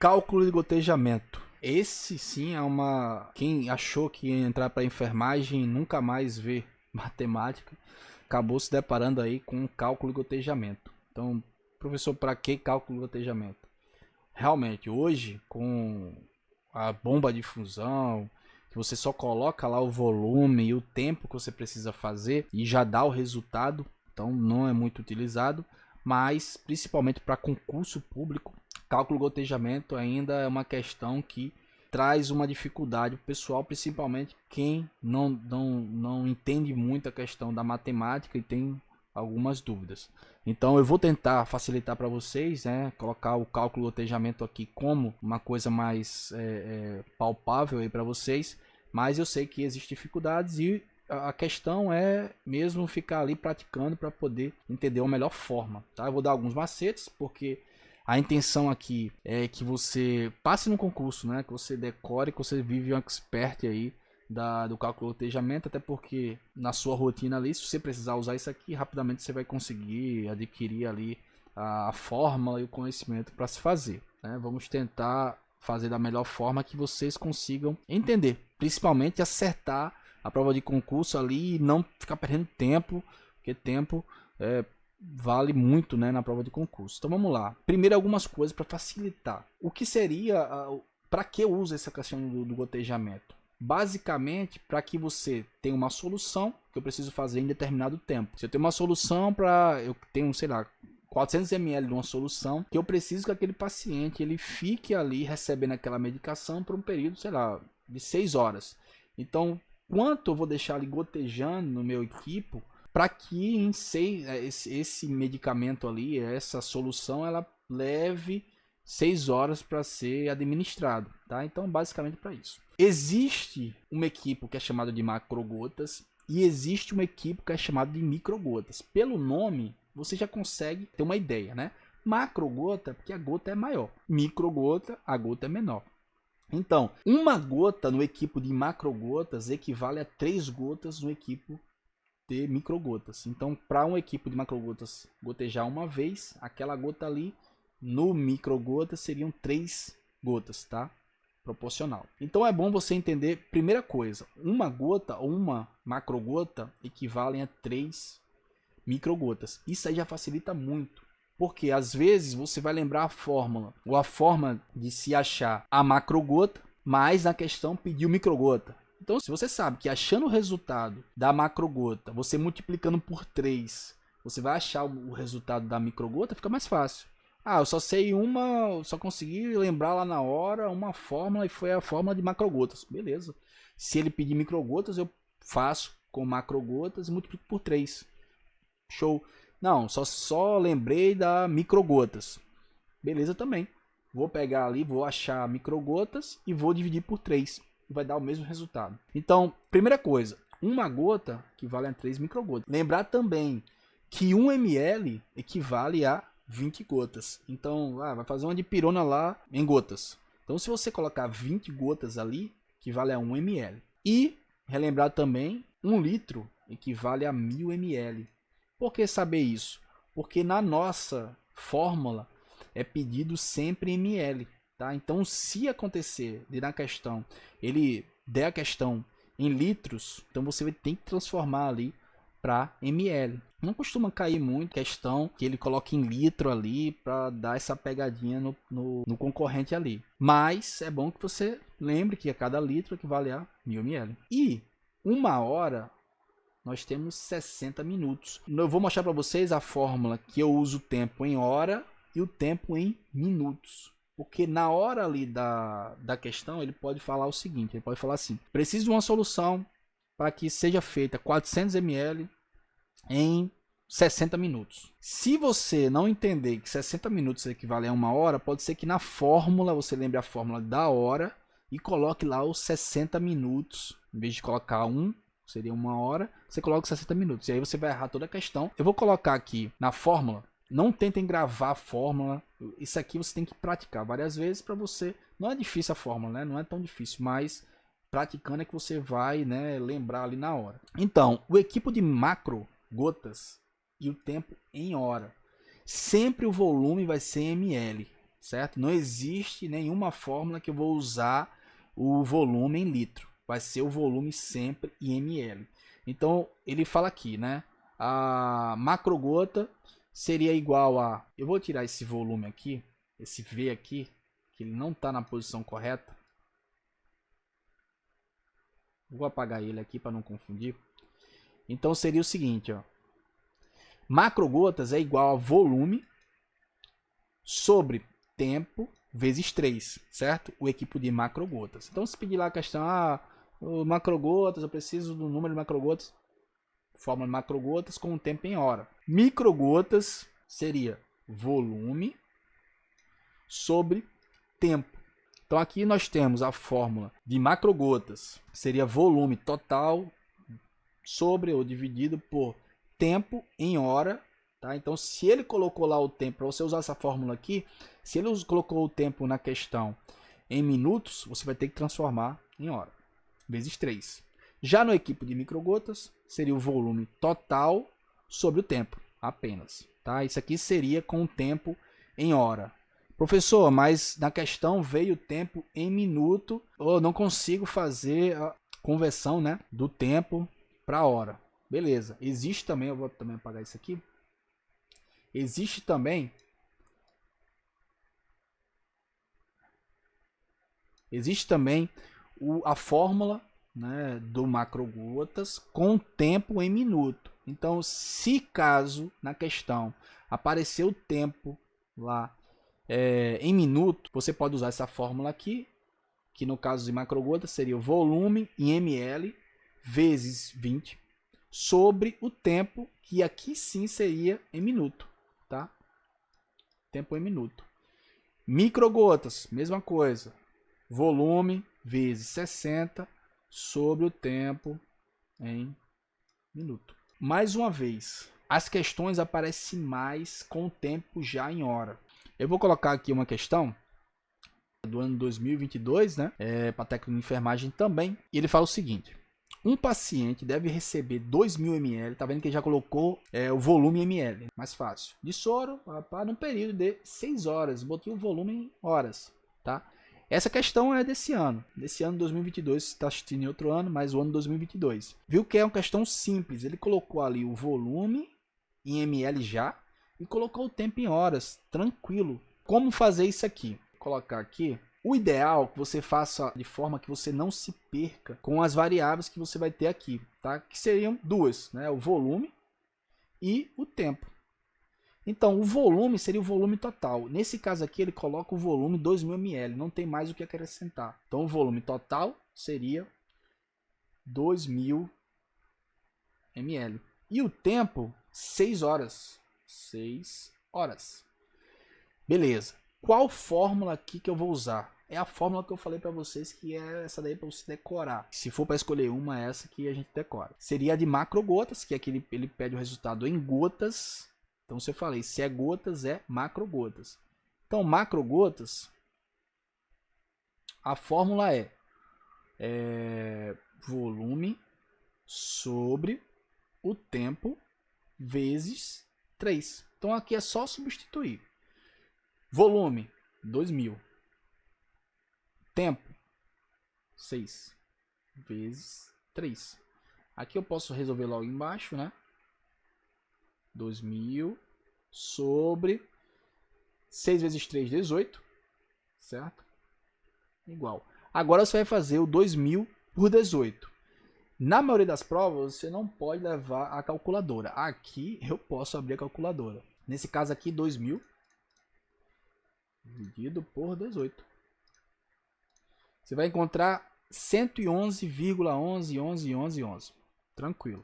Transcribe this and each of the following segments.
Cálculo de gotejamento. Esse sim é uma... Quem achou que ia entrar para enfermagem e nunca mais ver matemática, acabou se deparando aí com cálculo de gotejamento. Então, professor, para que cálculo de gotejamento? Realmente, hoje, com a bomba de fusão, que você só coloca lá o volume e o tempo que você precisa fazer e já dá o resultado, então não é muito utilizado, mas principalmente para concurso público, cálculo gotejamento ainda é uma questão que traz uma dificuldade pro pessoal, principalmente quem não entende muito a questão da matemática e tem algumas dúvidas. Então eu vou tentar facilitar para vocês, né, colocar o cálculo gotejamento aqui como uma coisa mais palpável aí para vocês, mas eu sei que existem dificuldades e a questão é mesmo ficar ali praticando para poder entender a melhor forma, tá? Eu vou dar alguns macetes, porque a intenção aqui é que você passe no concurso, né? Que você decore, que você vive um expert aí do cálculo gotejamento, até porque na sua rotina ali, se você precisar usar isso aqui, rapidamente você vai conseguir adquirir ali a fórmula e o conhecimento para se fazer, né? Vamos tentar fazer da melhor forma que vocês consigam entender, principalmente acertar a prova de concurso ali e não ficar perdendo tempo, porque tempo vale muito, né, na prova de concurso. Então vamos lá. Primeiro algumas coisas para facilitar. O que seria, para que eu uso essa questão do gotejamento? Basicamente, para que você tenha uma solução que eu preciso fazer em determinado tempo. Se eu tenho uma solução eu tenho, sei lá, 400 ml de uma solução, que eu preciso que aquele paciente ele fique ali recebendo aquela medicação por um período, sei lá, de 6 horas. Então, quanto eu vou deixar ali gotejando no meu equipo para que esse medicamento ali, essa solução, ela leve 6 horas para ser administrado, tá? Então, basicamente para isso. Existe uma equipe que é chamada de macrogotas e existe uma equipe que é chamada de microgotas. Pelo nome, você já consegue ter uma ideia, né? Macrogota, porque a gota é maior. Microgota, a gota é menor. Então, uma gota no equipo de macrogotas equivale a 3 gotas no equipo de microgotas. Então, para um equipo de macrogotas gotejar uma vez, aquela gota ali no microgota seriam 3 gotas, tá? Proporcional. Então é bom você entender, primeira coisa, uma gota ou uma macrogota equivalem a 3 microgotas. Isso aí já facilita muito. Porque às vezes você vai lembrar a fórmula, ou a forma de se achar a macrogota, mas na questão pediu microgota. Então, se você sabe que achando o resultado da macrogota, você multiplicando por 3, você vai achar o resultado da microgota, fica mais fácil. Eu só sei só consegui lembrar lá na hora uma fórmula e foi a fórmula de macrogotas. Beleza. Se ele pedir microgotas, eu faço com macrogotas e multiplico por 3. Show. Não, só lembrei da microgotas. Beleza também. Vou pegar ali, vou achar microgotas e vou dividir por 3. Vai dar o mesmo resultado. Então, primeira coisa, uma gota equivale a 3 microgotas. Lembrar também que 1 ml equivale a 20 gotas. Então, vai fazer uma dipirona lá em gotas. Então, se você colocar 20 gotas ali, equivale a 1 ml. E, relembrar também, 1 litro equivale a 1000 ml. Por que saber isso? Porque na nossa fórmula é pedido sempre ml. Tá? Então, se acontecer de na questão, ele der a questão em litros, então você tem que transformar ali para ml. Não costuma cair muito questão que ele coloque em litro ali para dar essa pegadinha no concorrente ali. Mas é bom que você lembre que a cada litro equivale a 1000 ml. E 1 hora nós temos 60 minutos. Eu vou mostrar para vocês a fórmula que eu uso o tempo em hora e o tempo em minutos. Porque na hora ali da questão, ele pode falar o seguinte, ele pode falar assim, preciso de uma solução para que seja feita 400 ml em 60 minutos. Se você não entender que 60 minutos equivale a 1 hora, pode ser que na fórmula, você lembre a fórmula da hora e coloque lá os 60 minutos, em vez de colocar 1, seria 1 hora, você coloca 60 minutos, e aí você vai errar toda a questão. Eu vou colocar aqui na fórmula, não tentem gravar a fórmula, isso aqui você tem que praticar várias vezes para você, não é difícil a fórmula, né? Não é tão difícil, mas praticando é que você vai, né, lembrar ali na hora. Então, o equipo de macro gotas e o tempo em hora. Sempre o volume vai ser ml. certo? Não existe nenhuma fórmula que eu vou usar o volume em litro. Vai ser o volume sempre em ml. Então, ele fala aqui, né? A macrogota seria igual a... Eu vou tirar esse volume aqui, esse V aqui, que ele não está na posição correta. Vou apagar ele aqui para não confundir. Então, seria o seguinte, ó. Macrogotas é igual a volume sobre tempo vezes 3, certo? O equipo de macrogotas. Então, se pedir lá a questão, macrogotas, eu preciso do número de macrogotas, fórmula de macrogotas com o tempo em hora. Microgotas seria volume sobre tempo. Então, aqui nós temos a fórmula de macrogotas, seria volume total sobre ou dividido por tempo em hora. Tá? Então, se ele colocou lá o tempo, para você usar essa fórmula aqui, se ele colocou o tempo na questão em minutos, você vai ter que transformar em hora, vezes 3. Já no equipo de microgotas, seria o volume total sobre o tempo, apenas. Tá? Isso aqui seria com o tempo em hora. Professor, mas na questão veio o tempo em minuto, eu não consigo fazer a conversão, né, do tempo para hora. Beleza, existe também, eu vou também apagar isso aqui. Existe também a fórmula, né, do macrogotas com tempo em minuto. Então, se caso na questão aparecer o tempo lá em minuto, você pode usar essa fórmula aqui, que no caso de macrogotas seria o volume em ml vezes 20 sobre o tempo, que aqui sim seria em minuto, tá? Tempo em minuto. Microgotas, mesma coisa. Volume vezes 60 sobre o tempo em minuto. Mais uma vez, as questões aparecem mais com o tempo já em hora. Eu vou colocar aqui uma questão do ano 2022, né? Para técnico de enfermagem também. E ele fala o seguinte: um paciente deve receber 2.000 ml, tá vendo que ele já colocou o volume em ml, mais fácil, de soro para um período de 6 horas, botei o volume em horas, tá? Essa questão é desse ano 2022, você está assistindo em outro ano, mas o ano 2022. Viu que é uma questão simples, ele colocou ali o volume em ml já e colocou o tempo em horas, tranquilo. Como fazer isso aqui? Vou colocar aqui. O ideal é que você faça de forma que você não se perca com as variáveis que você vai ter aqui, tá? Que seriam duas, né? O volume e o tempo. Então, o volume seria o volume total. Nesse caso aqui, ele coloca o volume 2.000 ml, não tem mais o que acrescentar. Então, o volume total seria 2.000 ml. E o tempo, 6 horas. 6 horas. Beleza. Qual fórmula aqui que eu vou usar? É a fórmula que eu falei para vocês, que é essa daí para você decorar. Se for para escolher uma, é essa que a gente decora. Seria a de macrogotas, que é que ele pede o resultado em gotas. Então, se eu falei, se é gotas, é macrogotas. Então, macrogotas, a fórmula é volume sobre o tempo vezes 3. Então, aqui é só substituir. Volume, 2.000. Tempo, 6 vezes 3. Aqui eu posso resolver logo embaixo, né? 2.000 sobre 6 vezes 3, 18. Certo? Igual. Agora você vai fazer o 2.000 por 18. Na maioria das provas, você não pode levar a calculadora. Aqui eu posso abrir a calculadora. Nesse caso aqui, 2.000 dividido por 18. Você vai encontrar 111,111111. Tranquilo.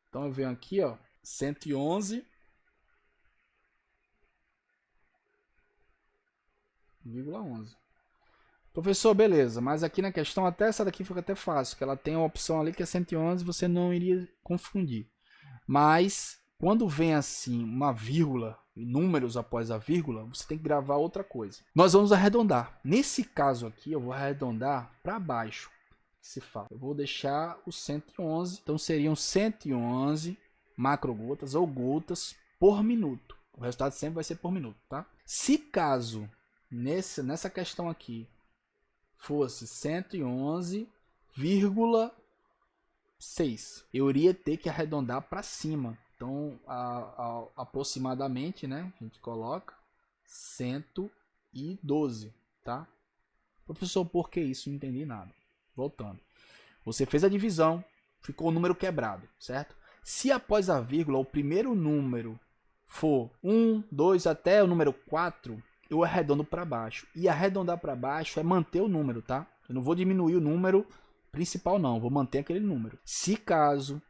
Então eu venho aqui, ó, 111,11. Professor, beleza, mas aqui na questão até essa daqui fica até fácil, que ela tem uma opção ali que é 111, você não iria confundir. Mas quando vem assim uma vírgula, números após a vírgula, você tem que gravar outra coisa. Nós vamos arredondar. Nesse caso aqui, eu vou arredondar para baixo. Se fala. Eu vou deixar o 111. Então seriam 111 macrogotas ou gotas por minuto. O resultado sempre vai ser por minuto, tá? Se caso nessa questão aqui fosse 111,6, eu iria ter que arredondar para cima. Então, aproximadamente, né, a gente coloca 112, tá? Professor, por que isso? Não entendi nada. Voltando. Você fez a divisão, ficou o número quebrado, certo? Se após a vírgula o primeiro número for 1, 2 até o número 4, eu arredondo para baixo. E arredondar para baixo é manter o número, tá? Eu não vou diminuir o número principal, não. Eu vou manter aquele número. Se caso,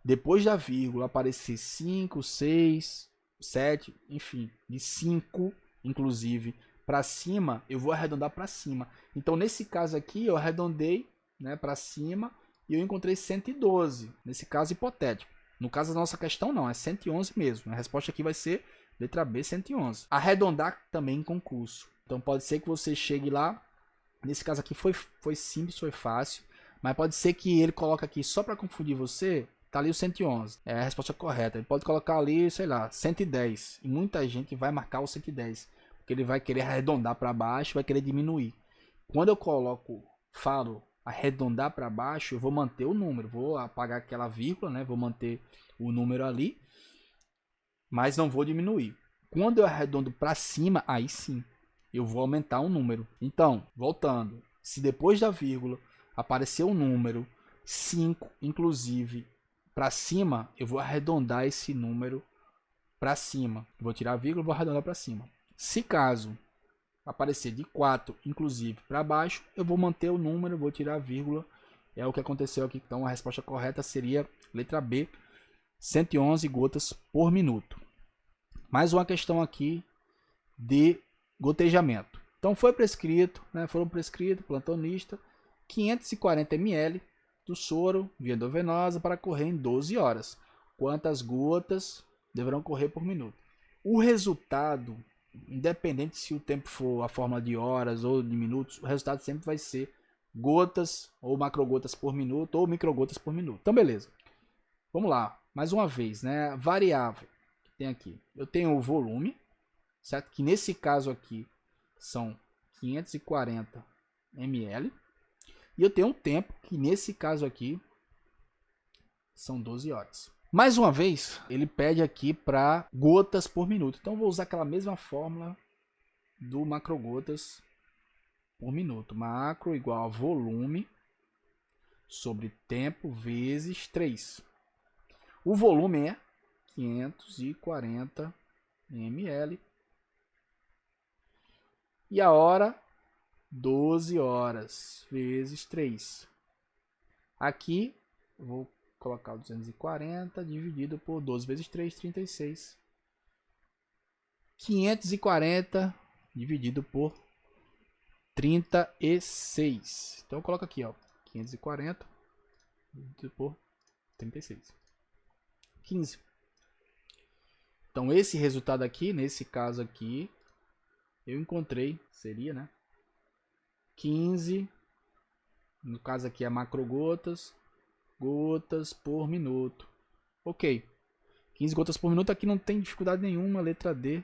depois da vírgula, aparecer 5, 6, 7, enfim, de 5, inclusive, para cima, eu vou arredondar para cima. Então, nesse caso aqui, eu arredondei, né, para cima e eu encontrei 112, nesse caso hipotético. No caso da nossa questão, não, é 111 mesmo. A resposta aqui vai ser letra B, 111. Arredondar também em concurso. Então, pode ser que você chegue lá. Nesse caso aqui foi simples, foi fácil. Mas pode ser que ele coloque aqui só para confundir você. Tá ali o 111. É a resposta correta. Ele pode colocar ali, sei lá, 110. E muita gente vai marcar o 110. Porque ele vai querer arredondar para baixo, vai querer diminuir. Quando eu falo arredondar para baixo, eu vou manter o número. Vou apagar aquela vírgula, né? Vou manter o número ali. Mas não vou diminuir. Quando eu arredondo para cima, aí sim, eu vou aumentar o número. Então, voltando. Se depois da vírgula aparecer o número 5, inclusive, para cima, eu vou arredondar esse número para cima. Vou tirar a vírgula e vou arredondar para cima. Se caso aparecer de 4, inclusive, para baixo, eu vou manter o número, vou tirar a vírgula. É o que aconteceu aqui. Então, a resposta correta seria letra B, 111 gotas por minuto. Mais uma questão aqui de gotejamento. Então, foram prescritos, plantonista, 540 ml do soro via endovenosa para correr em 12 horas. Quantas gotas deverão correr por minuto? O resultado, independente se o tempo for a forma de horas ou de minutos, o resultado sempre vai ser gotas ou macrogotas por minuto ou microgotas por minuto. Então, beleza. Vamos lá. Mais uma vez, né? Variável que tem aqui. Eu tenho o volume, certo? Que nesse caso aqui são 540 ml. E eu tenho um tempo, que nesse caso aqui são 12 horas. Mais uma vez, ele pede aqui para gotas por minuto. Então, eu vou usar aquela mesma fórmula do macrogotas por minuto. Macro igual a volume sobre tempo vezes 3. O volume é 540 ml. E a hora, 12 horas vezes 3. Aqui, eu vou colocar o 240 dividido por 12 vezes 3, 36. 540 dividido por 36. Então, eu coloco aqui, ó, 540 dividido por 36. 15. Então, esse resultado aqui, nesse caso aqui, eu encontrei, seria, né? 15, no caso aqui é macrogotas, gotas por minuto. Ok. 15 gotas por minuto, aqui não tem dificuldade nenhuma, letra D,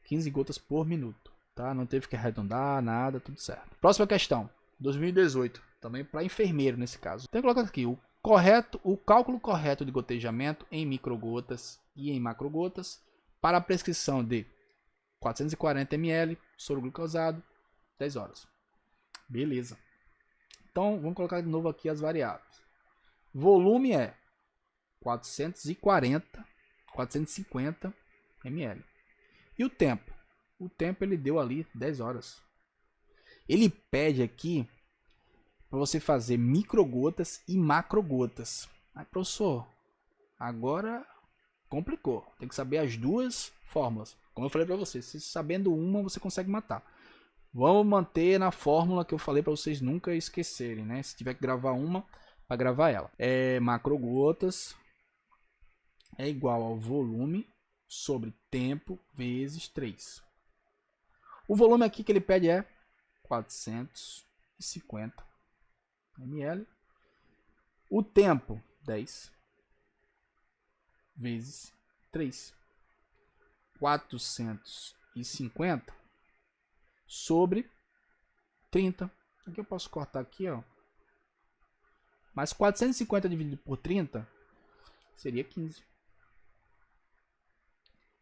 15 gotas por minuto, tá? Não teve que arredondar, nada, tudo certo. Próxima questão, 2018, também para enfermeiro nesse caso. Então, coloca aqui, o cálculo correto de gotejamento em microgotas e em macrogotas para a prescrição de 440 ml, soro glucosado, 10 horas. Beleza. Então, vamos colocar de novo aqui as variáveis. Volume é 450 ml. E o tempo? O tempo ele deu ali 10 horas. Ele pede aqui para você fazer microgotas e macrogotas. Aí, professor, agora complicou. Tem que saber as duas fórmulas. Como eu falei para você, se sabendo uma, você consegue matar. Vamos manter na fórmula que eu falei para vocês nunca esquecerem, né? Se tiver que gravar uma, para gravar ela. Macrogotas é igual ao volume sobre tempo vezes 3. O volume aqui que ele pede é 450 ml. O tempo, 10 vezes 3. 450 450 sobre 30. Aqui eu posso cortar aqui, ó. Mas 450 dividido por 30 seria 15.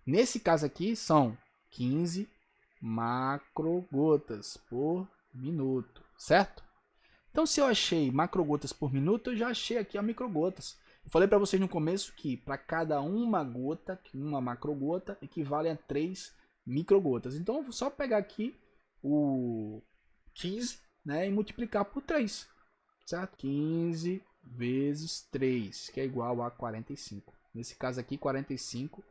Nesse caso aqui são 15 macrogotas por minuto, certo? Então, se eu achei macrogotas por minuto, eu já achei aqui a microgotas. Eu falei para vocês no começo que para cada uma gota, uma macrogota, equivale a 3 microgotas. Então, eu vou só pegar aqui o 15, né, e multiplicar por 3, certo? 15 vezes 3, que é igual a 45. Nesse caso aqui, 45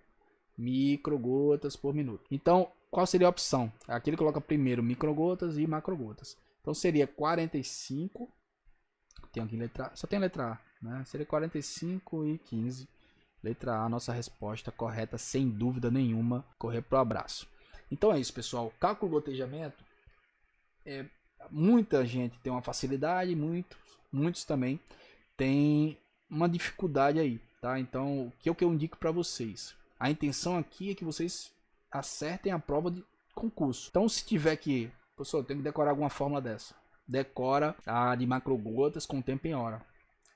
microgotas por minuto. Então, qual seria a opção? Aqui ele coloca primeiro microgotas e macrogotas. Então seria 45, tem aqui letra A, só tem a letra A, né? Seria 45 e 15. Letra A, nossa resposta correta, sem dúvida nenhuma. Correr pro abraço. Então é isso, pessoal. Cálculo do gotejamento, muita gente tem uma facilidade, muitos também tem uma dificuldade aí, tá? Então, o que eu indico para vocês? A intenção aqui é que vocês acertem a prova de concurso. Então, se tiver que, professor, eu tenho que decorar alguma fórmula dessa, decora a de macrogotas com tempo em hora,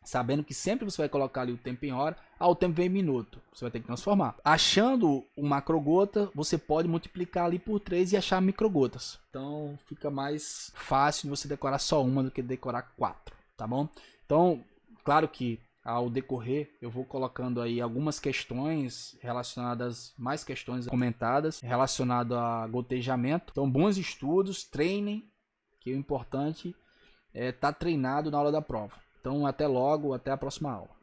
sabendo que sempre você vai colocar ali o tempo em hora, o tempo vem em minuto, você vai ter que transformar. Achando o macrogota, você pode multiplicar ali por 3 e achar microgotas. Então, fica mais fácil você decorar só uma do que decorar 4, tá bom? Então, claro que ao decorrer eu vou colocando aí algumas questões relacionadas, mais questões comentadas relacionado a gotejamento. Então, bons estudos, treinem, que o importante é estar treinado na hora da prova. Então, até logo, até a próxima aula.